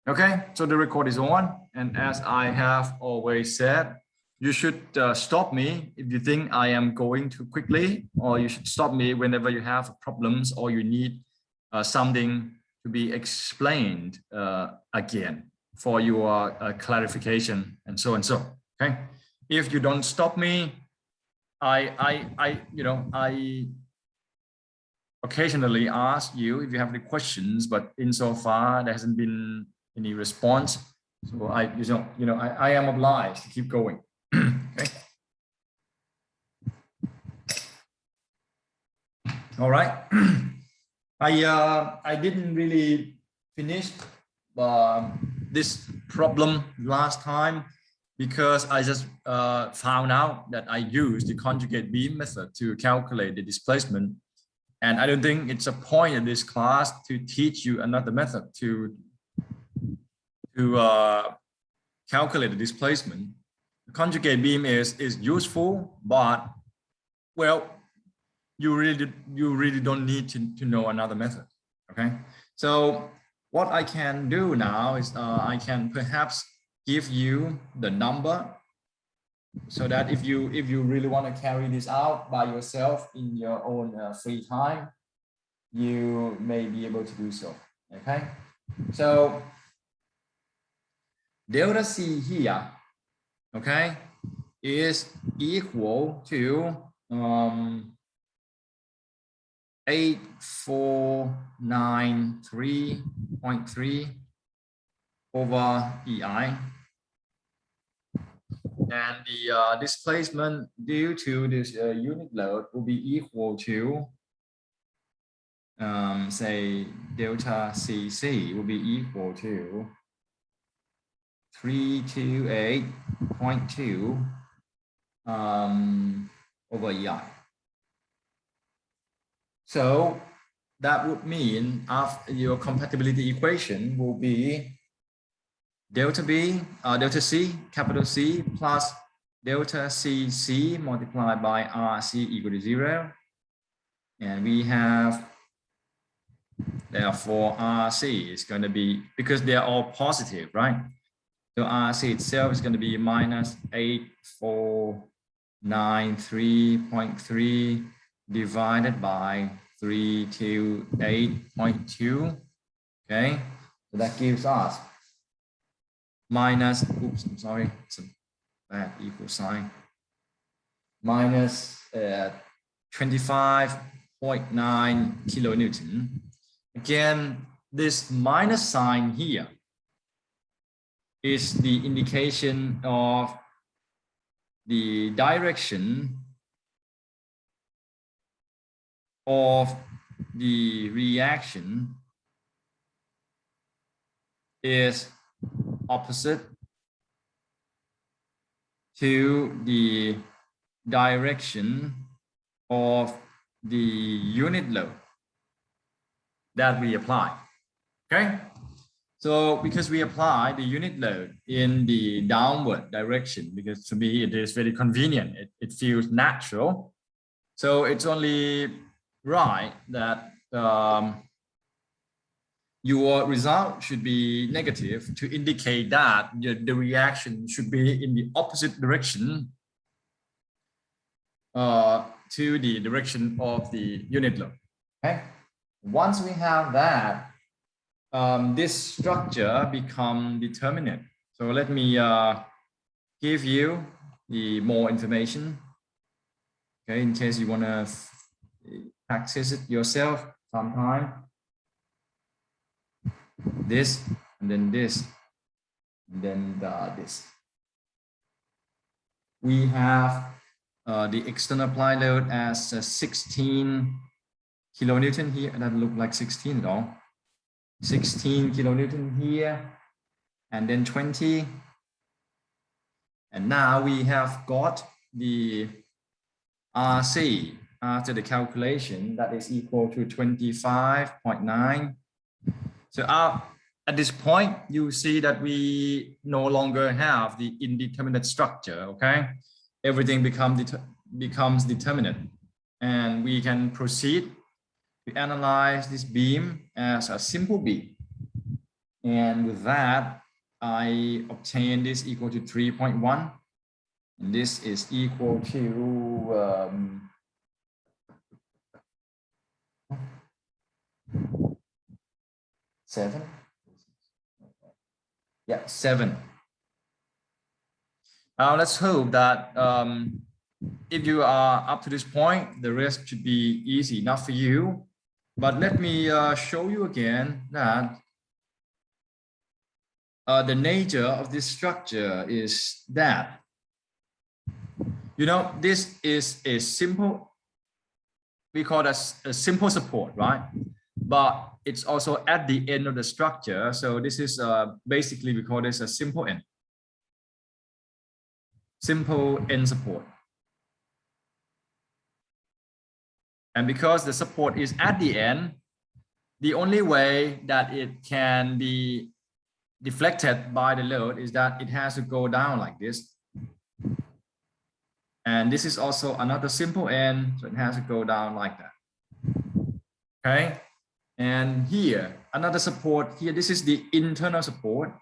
Okay, so the record is on, and as I have always said, you should stop me if you think I am going too quickly, or you should stop me whenever you have problems or you need something to be explained again for your clarification and so and so. Okay, if you don't stop me, I occasionally ask you if you have any questions, but insofar there hasn't been any response, so I am obliged to keep going. Okay. All right. I didn't really finish this problem last time because I just found out that I used the conjugate beam method to calculate the displacement. And I don't think it's a point in this class to teach you another method to calculate the displacement. The conjugate beam is useful, but well, you really don't need to know another method. Okay, so what I can do now is I can perhaps give you the number so that if you really want to carry this out by yourself in your own free time, you may be able to do so. Okay, so delta C here, okay, is equal to 8493.3 over EI. And the displacement due to this unit load will be equal to, say, delta CC will be equal to 328.2 over EI. So that would mean after your compatibility equation will be delta C, capital C, plus delta CC multiplied by RC equal to 0. And we have, therefore, RC is going to be, because they are all positive, right? So RC itself is going to be minus 8493.3 divided by 328.2. Okay, so that gives us minus, oops, I'm sorry, it's a bad equal sign, minus 25.9 kilonewton. Again, this minus sign here is the indication of the direction of the reaction is opposite to the direction of the unit load that we apply. Okay, so because we apply the unit load in the downward direction, because to me it is very convenient, it feels natural, so it's only right that your result should be negative to indicate that the reaction should be in the opposite direction to the direction of the unit load. Okay, once we have that, this structure becomes determinate. So let me give you the more information, okay, in case you want to practice it yourself sometime. This, and then this, and then this. We have the external applied load as 16 kilonewton here. That doesn't look like 16 at all. 16 kilonewton here, and then 20. And now we have got the RC after the calculation that is equal to 25.9. So at this point, you see that we no longer have the indeterminate structure, okay? Everything becomes determinate, and we can proceed to analyze this beam as a simple beam. And with that, I obtain this equal to 3.1. And this is equal to 7. Yeah, 7. Now let's hope that if you are up to this point, the rest should be easy enough for you. But let me show you again that the nature of this structure is that, you know, this is a simple, we call that a simple support, right? But it's also at the end of the structure. So this is basically, we call this a simple end. Simple end support. And because the support is at the end, the only way that it can be deflected by the load is that it has to go down like this. And this is also another simple end, so it has to go down like that. Okay. And here, another support here, this is the internal support.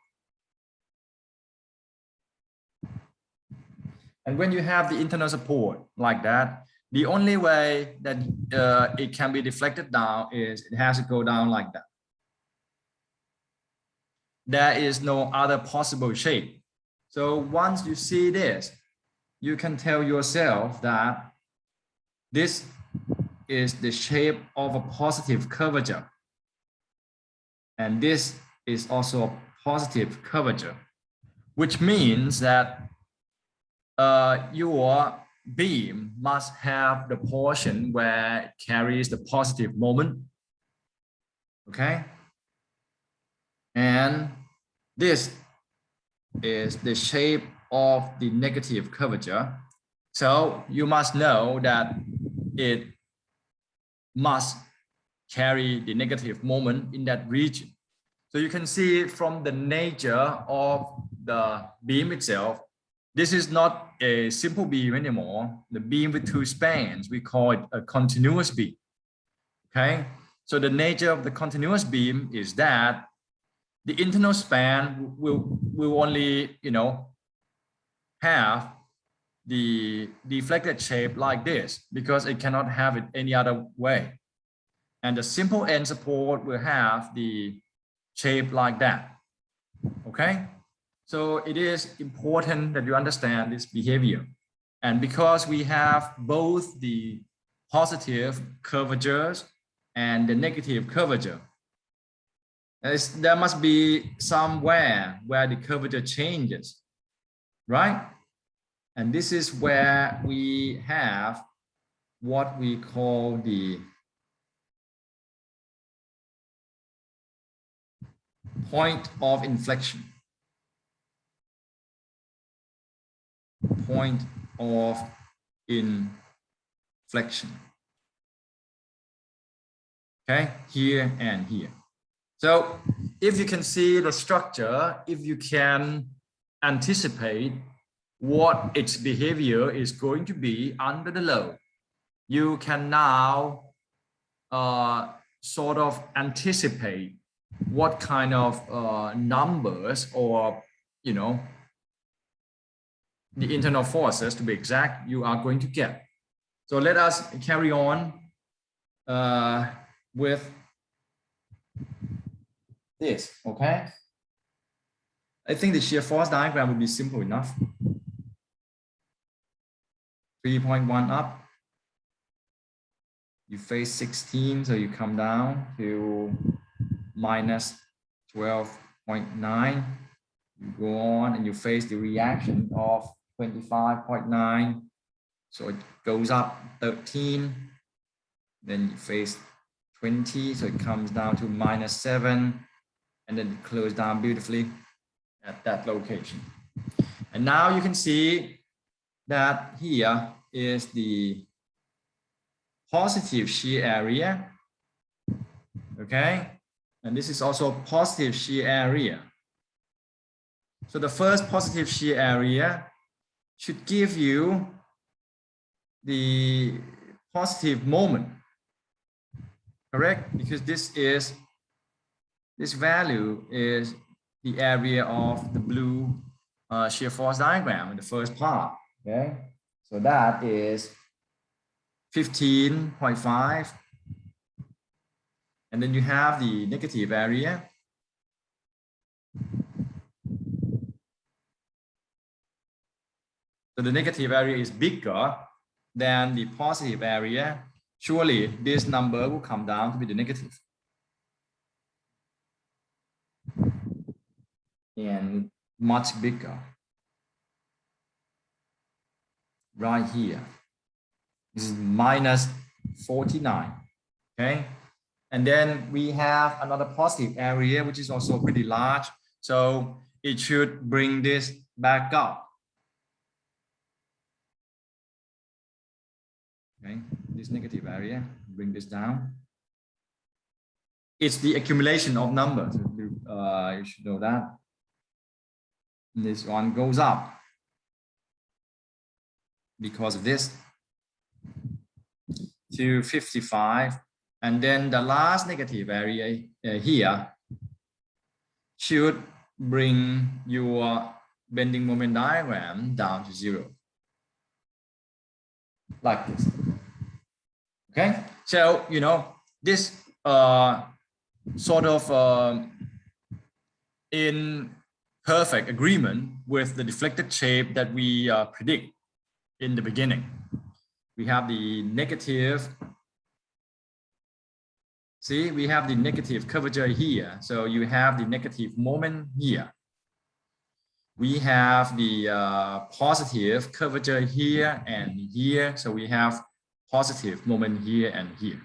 And when you have the internal support like that, the only way that it can be deflected down is it has to go down like that. There is no other possible shape. So once you see this, you can tell yourself that this is the shape of a positive curvature. And this is also a positive curvature, which means that your beam must have the portion where it carries the positive moment. Okay. And this is the shape of the negative curvature. So you must know that it must carry the negative moment in that region. So you can see from the nature of the beam itself, this is not a simple beam anymore. The beam with two spans, we call it a continuous beam. Okay, so the nature of the continuous beam is that the internal span will only, you know, have the deflected shape like this because it cannot have it any other way. And the simple end support will have the shape like that. Okay, so it is important that you understand this behavior. And because we have both the positive curvatures and the negative curvature, there must be somewhere where the curvature changes, right? And this is where we have what we call the point of inflection. Point of inflection. Okay, here and here. So if you can see the structure, if you can anticipate what its behavior is going to be under the load, you can now sort of anticipate what kind of numbers, or, you know, the internal forces, to be exact, you are going to get. So let us carry on with this, okay? I think the shear force diagram would be simple enough. 3.1 up. You face 16, so you come down to minus 12.9. You go on and you face the reaction of 25.9. So it goes up 13. Then you face 20, so it comes down to minus 7. And then it closes down beautifully at that location. And now you can see that here is the positive shear area. Okay. And this is also positive shear area. So the first positive shear area should give you the positive moment, correct? Because this is this value is the area of the blue shear force diagram in the first part. Okay, so that is 15.5, and then you have the negative area. So the negative area is bigger than the positive area. Surely this number will come down to be the negative. And much bigger. Right here. This is minus 49. Okay. And then we have another positive area, which is also pretty large. So it should bring this back up. Okay, this negative area, bring this down. It's the accumulation of numbers. You should know that. This one goes up because of this to 55. And then the last negative area here should bring your bending moment diagram down to 0. Like this. Okay, so you know this sort of in perfect agreement with the deflected shape that we predict in the beginning. We have the negative. See, we have the negative curvature here. So you have the negative moment here. We have the positive curvature here and here. So we have positive moment here and here.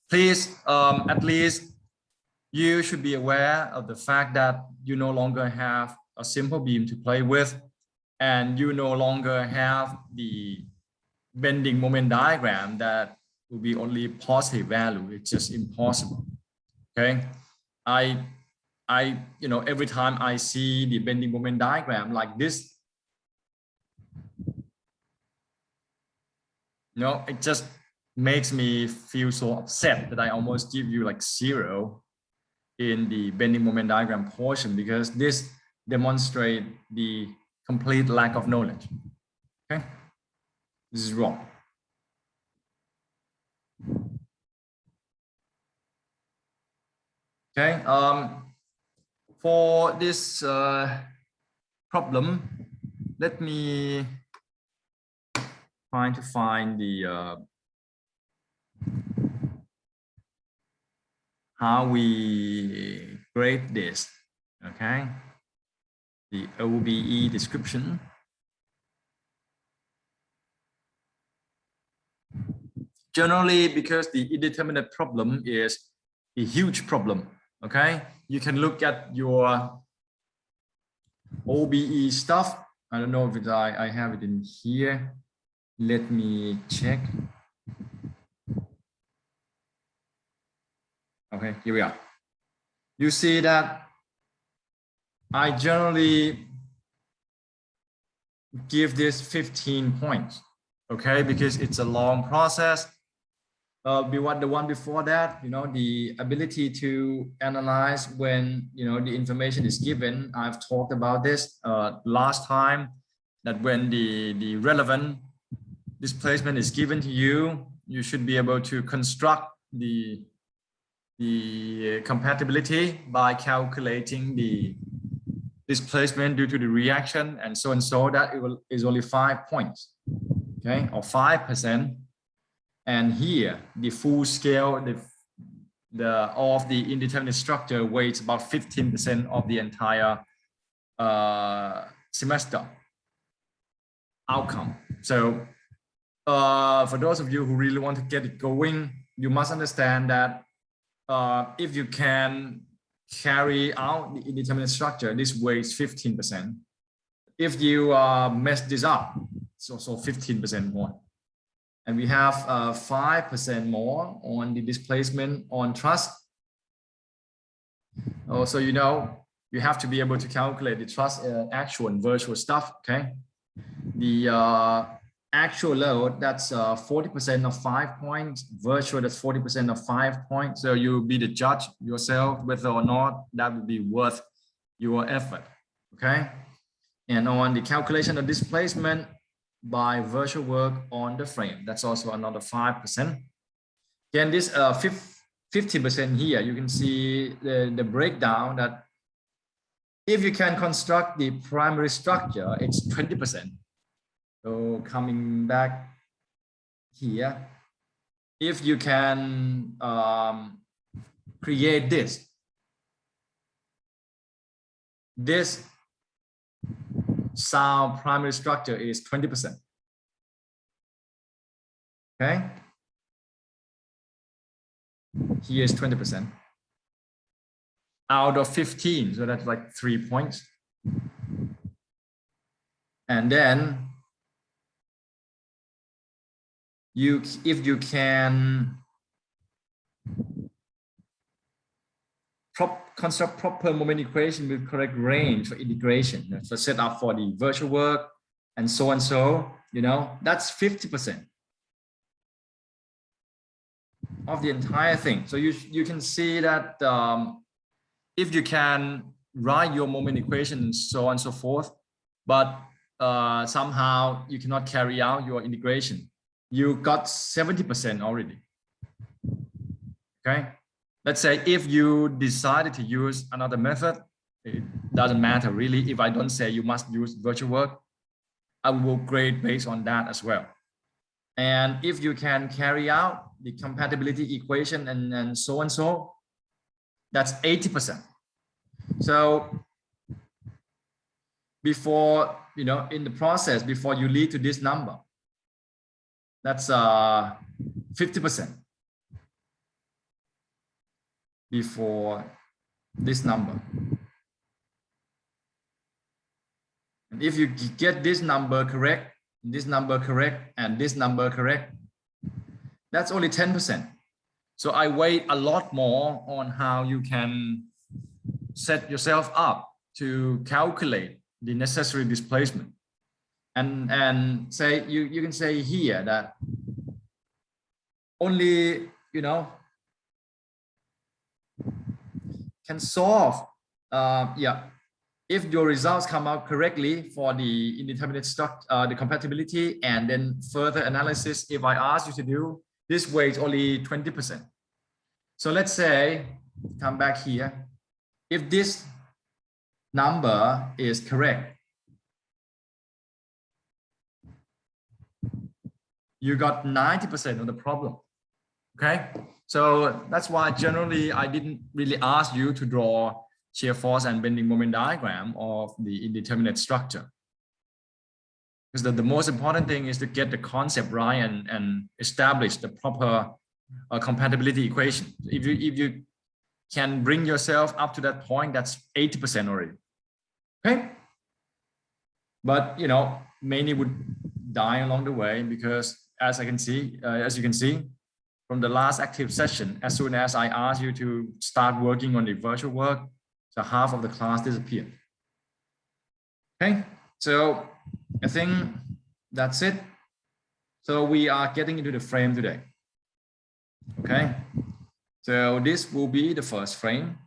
Please, at least you should be aware of the fact that you no longer have a simple beam to play with, and you no longer have the bending moment diagram that will be only positive value. It's just impossible. Okay, you know, every time I see the bending moment diagram like this, you know, it just makes me feel so upset that I almost give you like 0 in the bending moment diagram portion, because this demonstrates the complete lack of knowledge. Okay, this is wrong. Okay, for this problem, let me try to find the how we grade this. Okay, the OBE description. Generally, because the indeterminate problem is a huge problem. Okay, you can look at your OBE stuff. I don't know if I have it in here. Let me check. Okay, here we are. You see that I generally give this 15 points, okay, because it's a long process. The one before that, you know, the ability to analyze when, you know, the information is given. I've talked about this last time, that when the relevant displacement is given to you, you should be able to construct the compatibility by calculating the displacement due to the reaction, and so that it is only 5 points, okay, or 5%. And here the full scale of the indeterminate structure weighs about 15% of the entire semester outcome. So for those of you who really want to get it going, you must understand that if you can carry out the indeterminate structure, this weighs 15%. If you mess this up, it's also 15% more. And we have 5% more on the displacement on truss. Also, you know, you have to be able to calculate the truss actual and virtual stuff, okay? The actual load, that's 40% of 5 points. Virtual, that's 40% of 5 points. So you be the judge yourself whether or not that would be worth your effort. Okay. And on the calculation of displacement by virtual work on the frame, that's also another 5%. Then this 50% here, you can see the breakdown that if you can construct the primary structure, it's 20%. So coming back here, if you can create this sound primary structure is 20%. Okay. Here is 20% out of 15. So that's like 3 points. And then if you can construct proper moment equation with correct range for integration, so set up for the virtual work and so, you know, that's 50% of the entire thing. So you can see that if you can write your moment equation and so on and so forth, but somehow you cannot carry out your integration, you got 70% already. Okay. Let's say if you decided to use another method, it doesn't matter really. If I don't say you must use virtual work, I will grade based on that as well. And if you can carry out the compatibility equation and so, that's 80%. So before, you know, in the process, before you lead to this number, that's 50%. Before this number. And if you get this number correct, and this number correct, that's only 10%. So I weigh a lot more on how you can set yourself up to calculate the necessary displacement. And say you can say here that only, you know, can solve, if your results come out correctly for the indeterminate structure, the compatibility, and then further analysis, if I ask you to do, this weighs only 20%. So let's say, come back here, if this number is correct, you got 90% of the problem. Okay. So that's why generally I didn't really ask you to draw shear force and bending moment diagram of the indeterminate structure. Because the most important thing is to get the concept right and establish the proper compatibility equation. If you can bring yourself up to that point, that's 80% already. Okay. But you know, many would die along the way because as you can see, from the last active session, as soon as I asked you to start working on the virtual work, so half of the class disappeared. Okay, so I think that's it. So we are getting into the frame today. Okay, so this will be the first frame.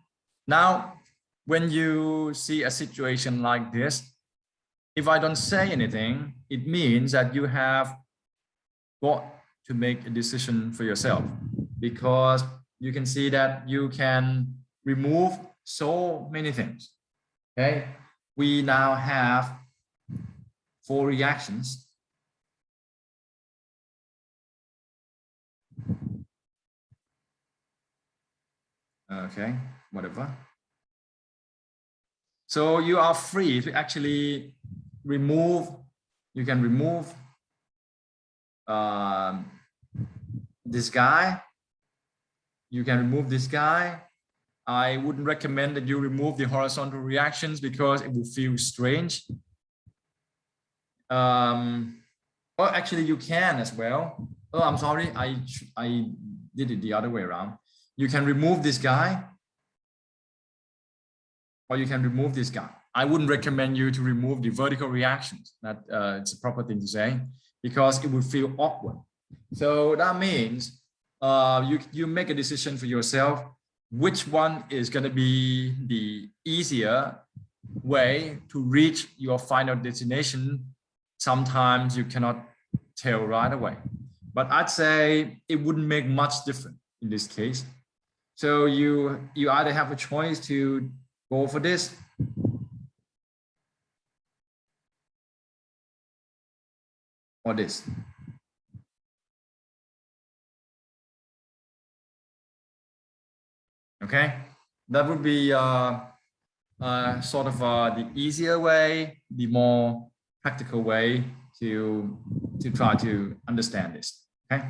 Now, when you see a situation like this, if I don't say anything, it means that you have got to make a decision for yourself, because you can see that you can remove so many things. Okay, we now have 4 reactions. Okay, whatever. So you are free to actually remove, you can remove this guy, you can remove this guy. I wouldn't recommend that you remove the horizontal reactions because it will feel strange. Oh, actually you can as well. Oh, I'm sorry, I did it the other way around. You can remove this guy, or you can remove this guy. I wouldn't recommend you to remove the vertical reactions. That it's a proper thing to say, because it would feel awkward. So that means you make a decision for yourself, which one is going to be the easier way to reach your final destination. Sometimes you cannot tell right away, but I'd say it wouldn't make much difference in this case. So you either have a choice to go for this or this. Okay, that would be sort of the easier way, the more practical way to try to understand this. Okay,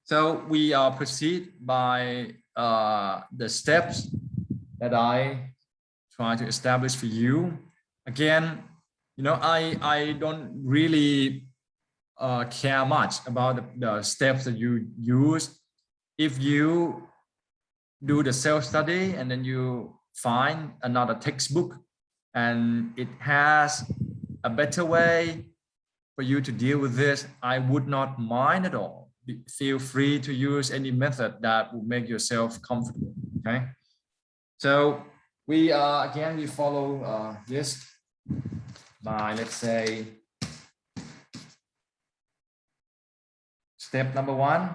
so we proceed by the steps that I try to establish for you. Again, you know, I don't really care much about the steps that you use. If you do the self-study and then you find another textbook and it has a better way for you to deal with this, I would not mind at all. Feel free to use any method that will make yourself comfortable. Okay, so we again we follow this by, let's say, step number 1.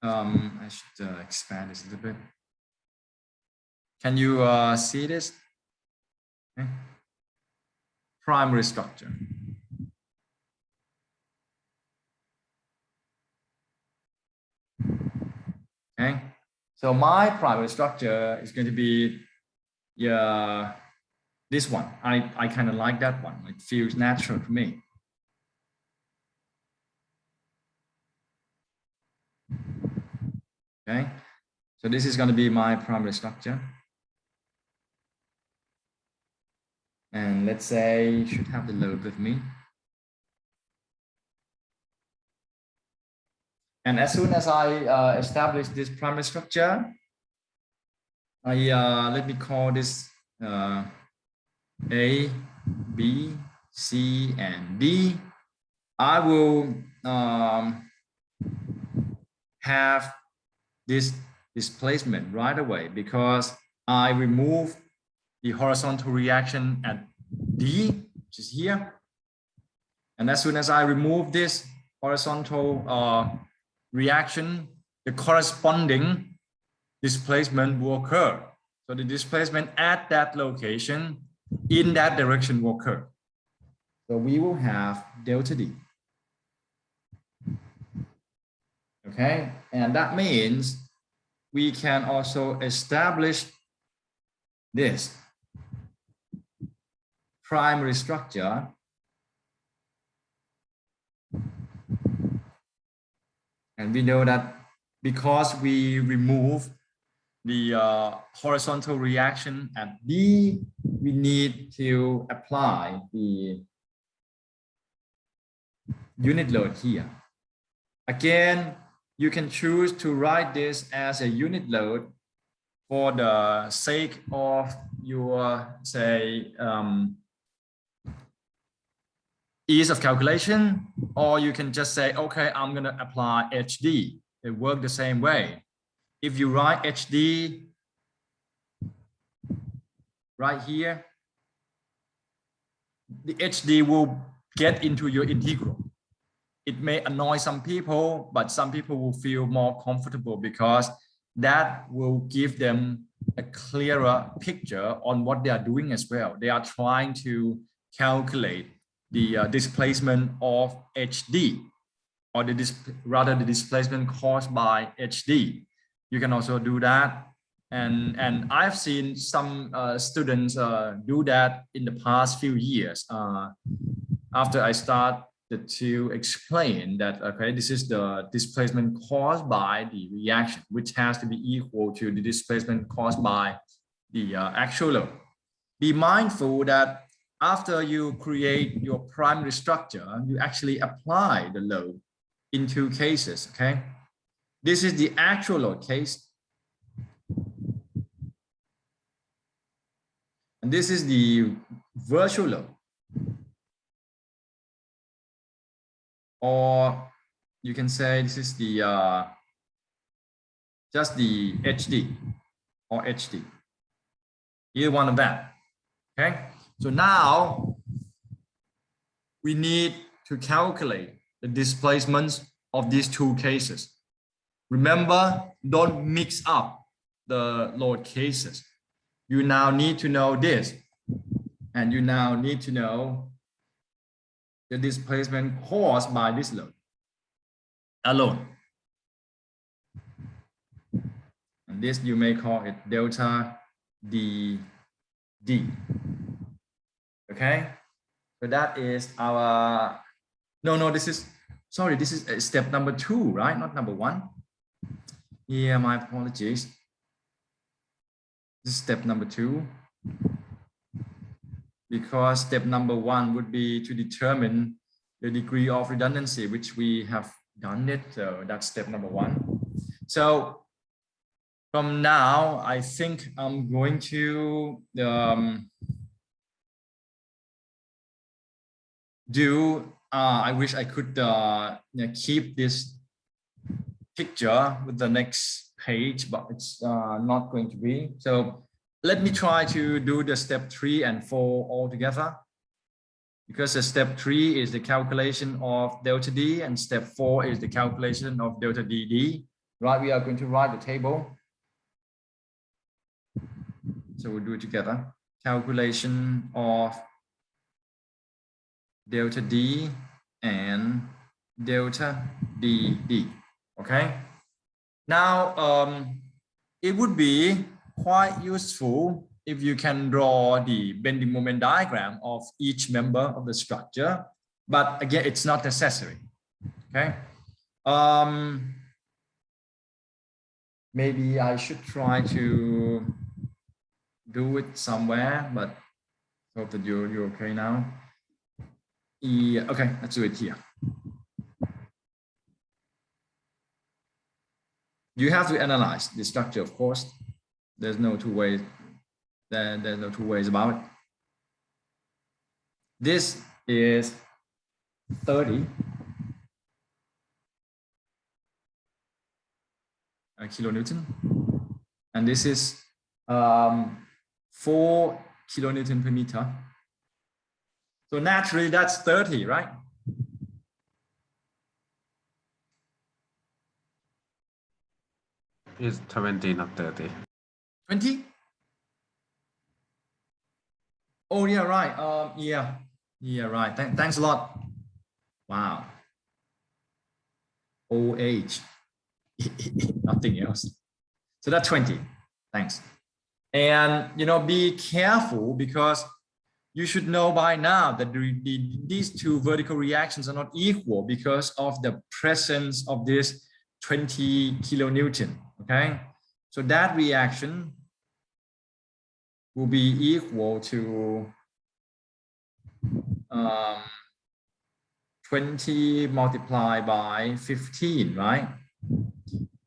I should expand this a little bit. Can you see this? Okay. Primary structure. Okay, so my primary structure is going to be this one. I kind of like that one. It feels natural to me. Okay, so this is going to be my primary structure. And let's say you should have the load with me. And as soon as I establish this primary structure, let me call this A, B, C, and D. I will have this displacement right away because I remove the horizontal reaction at D, which is here. And as soon as I remove this horizontal reaction, the corresponding displacement will occur. So the displacement at that location in that direction will occur. So we will have delta D. Okay, and that means we can also establish this primary structure and we know that because we remove the horizontal reaction at D, we need to apply the unit load here. Again, you can choose to write this as a unit load for the sake of your, say, ease of calculation, or you can just say, okay, I'm going to apply HD. It works the same way. If you write HD right here, the HD will get into your integral. It may annoy some people, but some people will feel more comfortable because that will give them a clearer picture on what they are doing as well. They are trying to calculate the displacement of HD, or the displacement caused by HD. You can also do that. And I've seen some students do that in the past few years. After I started to explain that, okay, this is the displacement caused by the reaction, which has to be equal to the displacement caused by the actual load. Be mindful that after you create your primary structure, you actually apply the load in two cases, okay? This is the actual load case. And this is the virtual load. Or you can say this is the just the HD or HD. Either one of that. Okay. So now we need to calculate the displacements of these two cases. Remember, don't mix up the load cases. You now need to know this, and you now need to know the displacement caused by this load alone. And this you may call it delta dd. Okay, so that is our, this is step number 2, right? Not number 1. Yeah, my apologies. This is step number 2. Because step number 1 would be to determine the degree of redundancy, which we have done it. So that's step number 1. So from now, I think I'm going to I wish I could keep this picture with the next page, but it's not going to be. So let me try to do the step 3 and 4 all together, because the step 3 is the calculation of delta D and step 4 is the calculation of delta DD. Right, we are going to write the table. So we'll do it together. Calculation of delta D and delta DD. Okay. Now, it would be quite useful if you can draw the bending moment diagram of each member of the structure, but again, it's not necessary. Okay. Maybe I should try to do it somewhere, but hope that you're okay now. Yeah, okay, let's do it here. You have to analyze the structure, of course. There's no two ways. There's no two ways about it. This is 30 kilonewton, and this is 4 kilonewton per meter. So naturally, that's 30, right? It's 20, not 30. 20? Oh, yeah, right. Yeah, right. Thanks a lot. Wow. Old age. Nothing else. So that's 20. Thanks. And, be careful, because you should know by now that these two vertical reactions are not equal because of the presence of this 20 kilonewton. Okay. So that reaction will be equal to 20 multiplied by 15, right?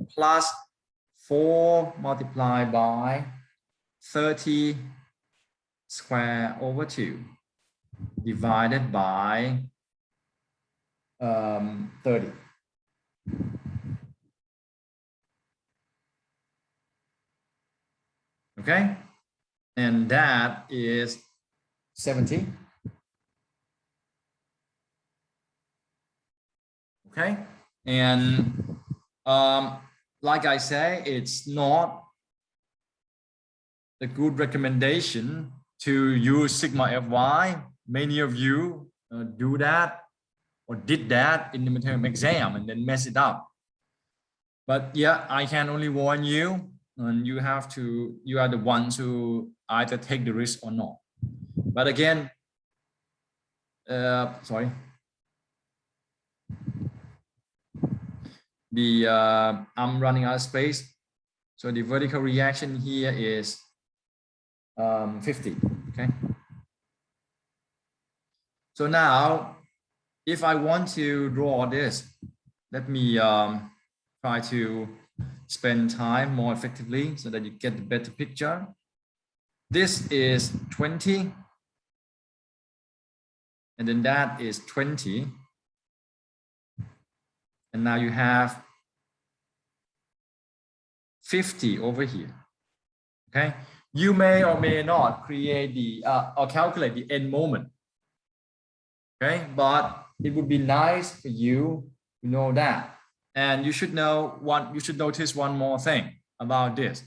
Plus 4 multiplied by 30 square over 2 divided by 30. Okay, and that is 70. Okay, and like I say, it's not a good recommendation to use sigma Fy. Many of you do that or did that in the midterm exam and then mess it up. But yeah, I can only warn you, and you are the ones who either take the risk or not. But again, sorry. I'm running out of space. So the vertical reaction here is 50, okay? So now, if I want to draw this, let me try to spend time more effectively so that you get the better picture. This is 20, and then that is 20. And now you have 50 over here. Okay, you may or may not create the or calculate the end moment. Okay, but it would be nice for you to know that. And you should know you should notice one more thing about this.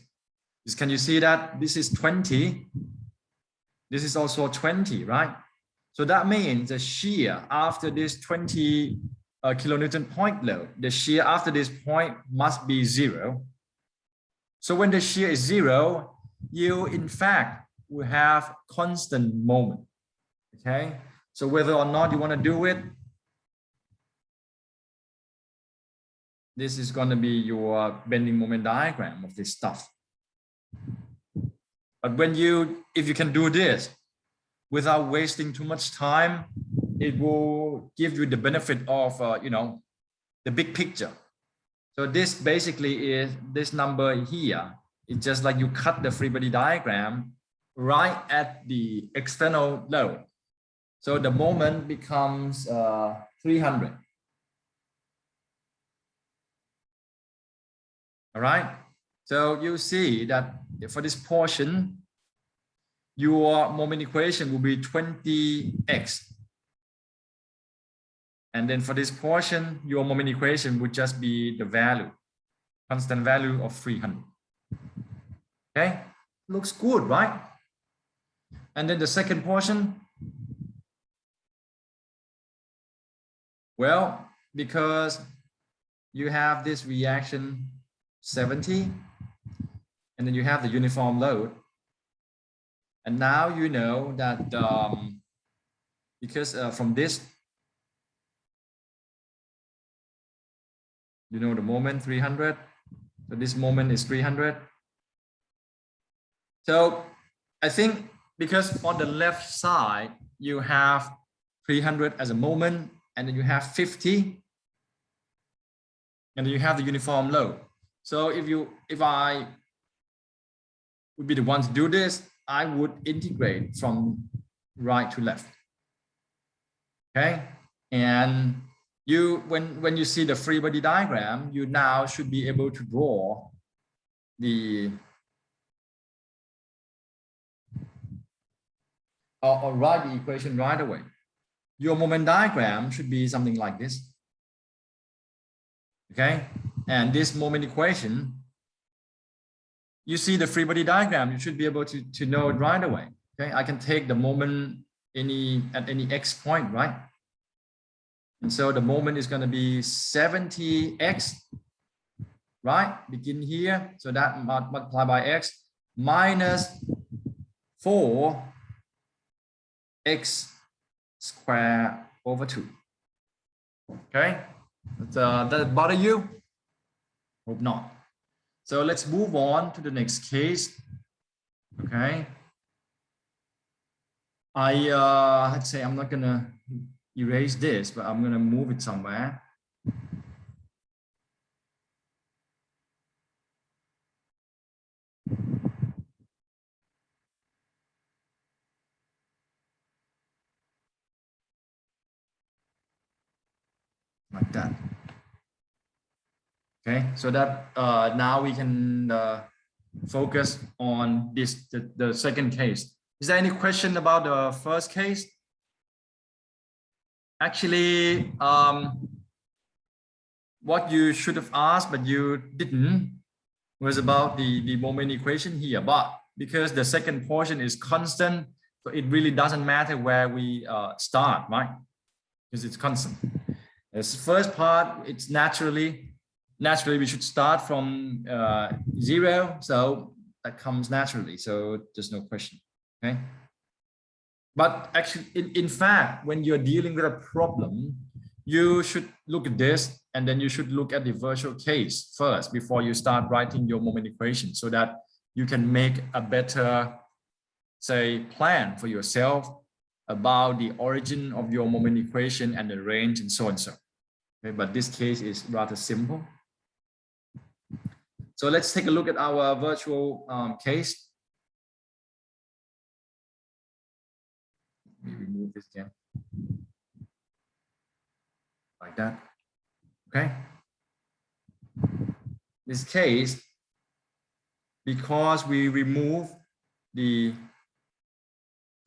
Can you see that this is 20? This is also 20, right? So that means the shear after this 20 kilonewton point load, the shear after this point must be 0. So when the shear is 0, you in fact will have constant moment. Okay, so whether or not you want to do it, this is going to be your bending moment diagram of this stuff. But if you can do this without wasting too much time, it will give you the benefit of the big picture. So this basically is this number here. It's just like you cut the free body diagram right at the external load. So the moment becomes 300. All right. So you see that for this portion, your moment equation will be 20x. And then for this portion, your moment equation would just be the value, constant value of 300. Okay, looks good, right? And then the second portion, well, because you have this reaction 70, and then you have the uniform load. And now you know that because from this, you know the moment 300. So this moment is 300. So I think because on the left side, you have 300 as a moment, and then you have 50, and then you have the uniform load. So if I would be the one to do this, I would integrate from right to left. Okay, and when you see the free body diagram, you now should be able to draw the or write the equation right away. Your moment diagram should be something like this. Okay, and this moment equation, you see the free body diagram, you should be able to know it right away. Okay, I can take the moment at any x point, right? And so the moment is going to be 70x, right? Begin here, so that multiply by x minus 4x squared over 2. Okay, does that bother you? Hope not. So let's move on to the next case. Okay, let's say I'm not gonna erase this, but I'm gonna move it somewhere. Like that. Okay, so that now we can focus on the second case. Is there any question about the first case? Actually, what you should have asked, but you didn't, was about the moment equation here. But because the second portion is constant, so it really doesn't matter where we start, right? Because it's constant. This first part, it's naturally we should start from 0, so that comes naturally, so there's no question. Okay, but actually in fact, when you're dealing with a problem, you should look at this, and then you should look at the virtual case first before you start writing your moment equation, so that you can make a better, say, plan for yourself about the origin of your moment equation and the range and so on. So Okay, but this case is rather simple. So let's take a look at our virtual case. Let me remove this again. Like that. Okay. This case, because we remove the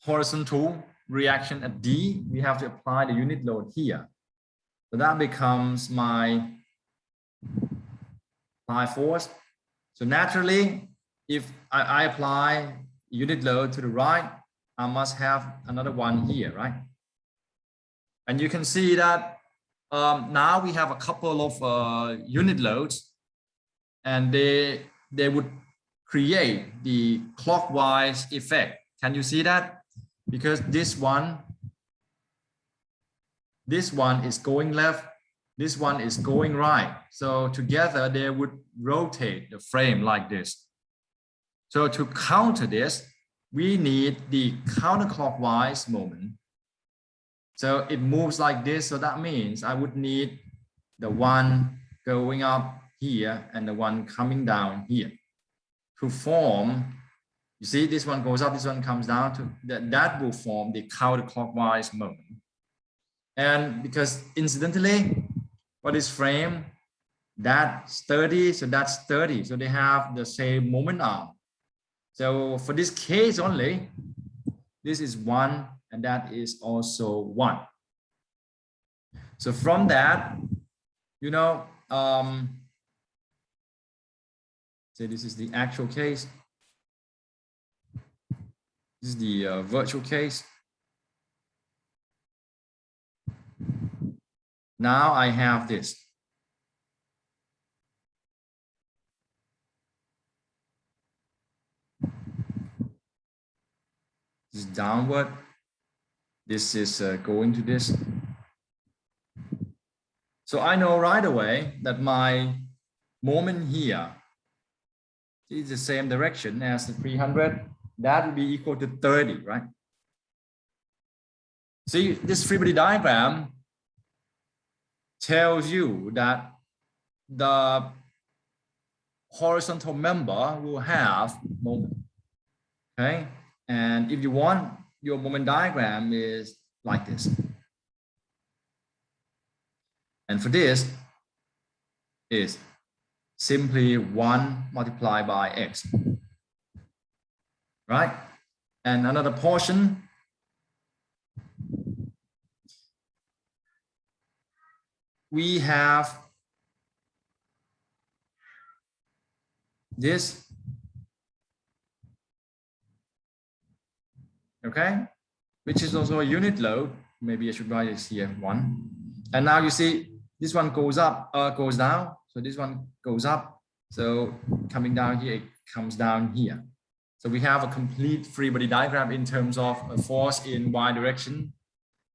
horizontal reaction at D, we have to apply the unit load here. So that becomes my apply force. So naturally, if I apply unit load to the right, I must have another one here, right? And you can see that now we have a couple of unit loads, and they would create the clockwise effect. Can you see that? Because this one is going left, this one is going right. So together they would rotate the frame like this. So to counter this, we need the counterclockwise moment. So it moves like this. So that means I would need the one going up here and the one coming down here to form. You see, this one goes up, this one comes down. To that will form the counterclockwise moment. And because incidentally, for this frame, that's 30, so that's 30. So they have the same moment arm. So for this case only, this is 1 and that is also 1. So from that, you know, say this is the actual case. This is the virtual case. Now I have this. This is downward. This is going to this. So I know right away that my moment here is the same direction as the 300. That will be equal to 30, right? See, this free body diagram tells you that the horizontal member will have moment. Okay, and if you want, your moment diagram is like this. And for this is simply 1 multiplied by x, right? And another portion we have this, okay, which is also a unit load. Maybe I should write this here 1. And now you see this one goes up, goes down. So this one goes up. So coming down here, it comes down here. So we have a complete free body diagram in terms of a force in y direction.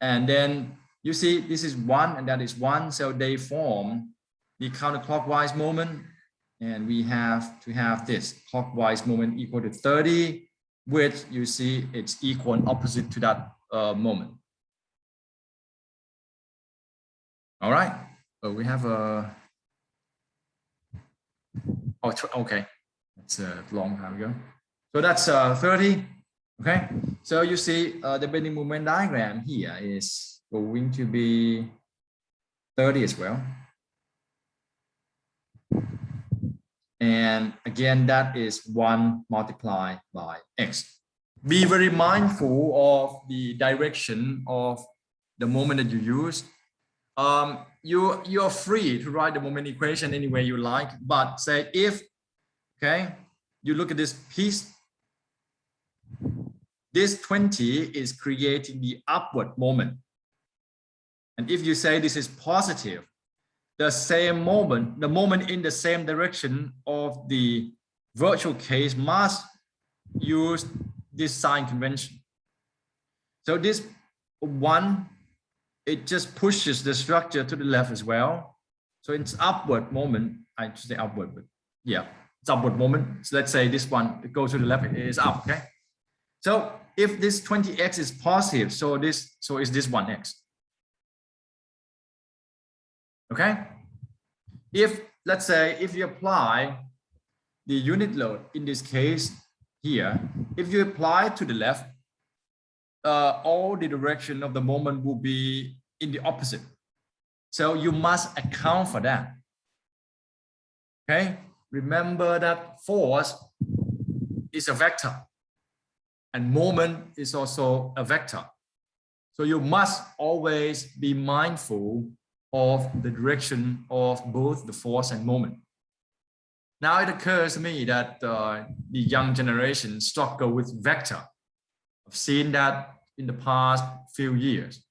And then you see this is 1 and that is 1. So they form the counterclockwise moment. And we have to have this clockwise moment equal to 30, which you see it's equal and opposite to that moment. All right. So we have a, okay. That's a long time ago. So that's 30. Okay. So you see the bending moment diagram here is going to be 30 as well. And again, that is 1 multiplied by x. Be very mindful of the direction of the moment that you use. You're free to write the moment equation any way you like, but say if, okay, you look at this piece, this 20 is creating the upward moment. And if you say this is positive, the same moment, the moment in the same direction of the virtual case must use this sign convention. So this 1, it just pushes the structure to the left as well. So it's upward moment. I should say upward, but yeah, it's upward moment. So let's say this one, it goes to the left, it is up, okay? So if this 20x is positive, so is this 1x. Okay. If, let's say, if you apply the unit load, in this case here, if you apply to the left, all the direction of the moment will be in the opposite. So you must account for that. Okay. Remember that force is a vector and moment is also a vector. So you must always be mindful of the direction of both the force and moment. Now it occurs to me that the young generation struggle with vector. I've seen that in the past few years.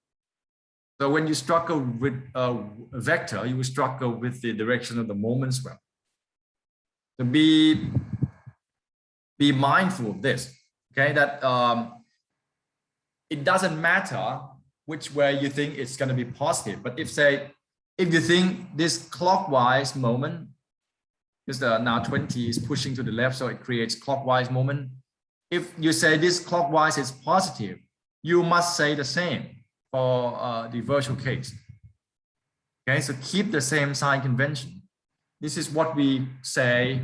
So when you struggle with a vector, you will struggle with the direction of the moment as well. So be mindful of this, okay? That it doesn't matter which way you think it's going to be positive, but if you think this clockwise moment, because now 20 is pushing to the left, so it creates clockwise moment. If you say this clockwise is positive, you must say the same for the virtual case. Okay, so keep the same sign convention. This is what we say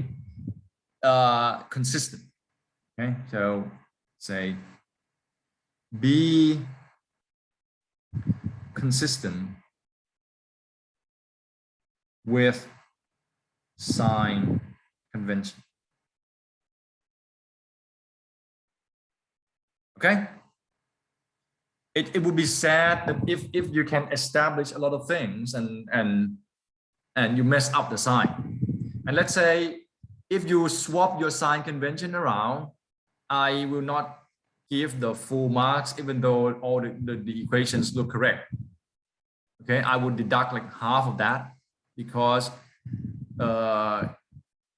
consistent. Okay, so say be consistent with sign convention. Okay. It would be sad that if you can establish a lot of things and you mess up the sign. And let's say if you swap your sign convention around, I will not give the full marks even though all the equations look correct. Okay, I would deduct like half of that because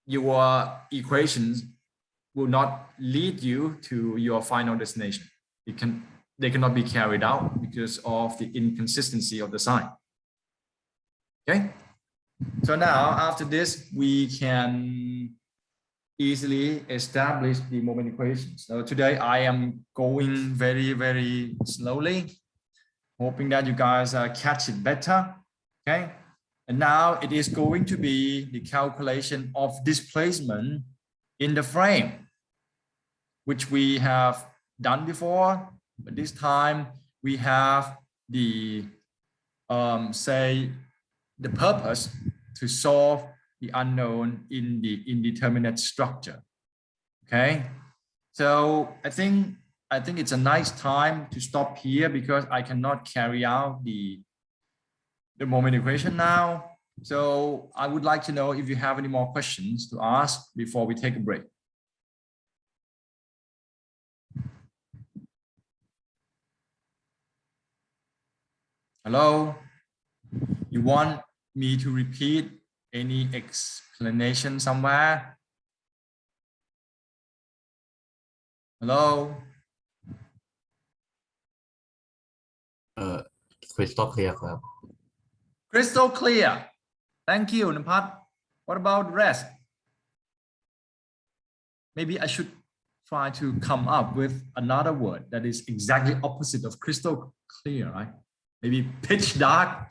your equations will not lead you to your final destination. They cannot be carried out because of the inconsistency of the sign. Okay, so now after this we can easily establish the moment equations. So today I am going very, very slowly, hoping that you guys catch it better. Okay, and now it is going to be the calculation of displacement in the frame, which we have done before, but this time we have the say the purpose to solve the unknown in the indeterminate structure. Okay, so I think it's a nice time to stop here because I cannot carry out the moment equation now. So I would like to know if you have any more questions to ask before we take a break. Hello, you want me to repeat any explanation somewhere? Hello? Crystal clear, club. Crystal clear. Thank you, Nampat. What about the rest? Maybe I should try to come up with another word that is exactly opposite of crystal clear, right? Maybe pitch dark.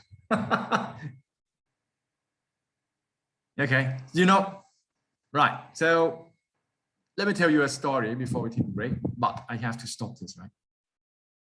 Okay, you know, right. So let me tell you a story before we take a break, but I have to stop this, right?